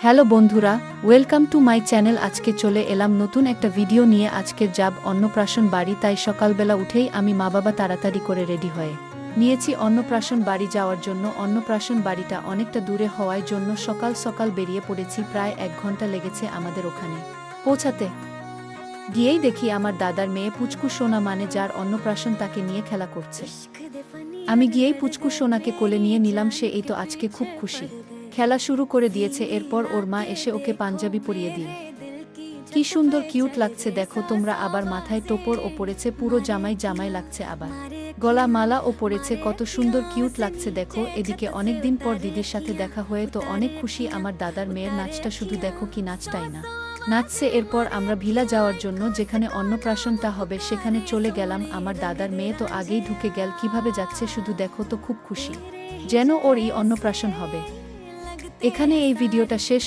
Hello বন্ধুরা, welcome to my channel. আজকে চলে এলাম নতুন একটা ভিডিও নিয়ে। আজকের যাব অন্নপ্রাশন বাড়ি, তাই সকালবেলা উঠেই আমি মা বাবা তাড়াতাড়ি করে রেডি হয়ে নিয়েছি অন্নপ্রাশন বাড়ি যাওয়ার জন্য। অন্নপ্রাশন বাড়িটা অনেকটা দূরে হওয়ার জন্য সকাল সকাল বেরিয়ে পড়েছি। প্রায় 1 ঘন্টা লেগেছে আমাদের ওখানে পৌঁছাতে। গিয়েই দেখি আমার দাদার মেয়ে পুচকু সোনা, মানে যার অন্নপ্রাশন, তাকে নিয়ে খেলা করছে। আমি গিয়েই পুচকু সোনাকে কোলে নিয়ে নিলাম। সে এই তো আজকে খুব খুশি, খেলা শুরু করে দিয়েছে। এরপর ওর মা এসে ওকে পাঞ্জাবি পরিয়ে দিল। কি সুন্দর কিউট লাগছে দেখো তোমরা। আবার মাথায় টোপর ও পড়েছে, পুরো জামাই জামাই লাগছে। আবার গলা মালা ও পড়েছে, কত সুন্দর কিউট লাগছে দেখো। এদিকে অনেকদিন পর দিদির সাথে দেখা হয়ে তো অনেক খুশি। আমার দাদার মেয়ের নাচটা শুধু দেখো, কি নাচটাই না নাচছে। এরপর আমরা ভিলা যাওয়ার জন্য, যেখানে অন্নপ্রাশনটা হবে, সেখানে চলে গেলাম। আমার দাদার মেয়ে তো আগেই ঢুকে গেল। কিভাবে যাচ্ছে শুধু দেখো তো, খুব খুশি যেন ওর এই অন্নপ্রাশন হবে। এখানে এই ভিডিওটা শেষ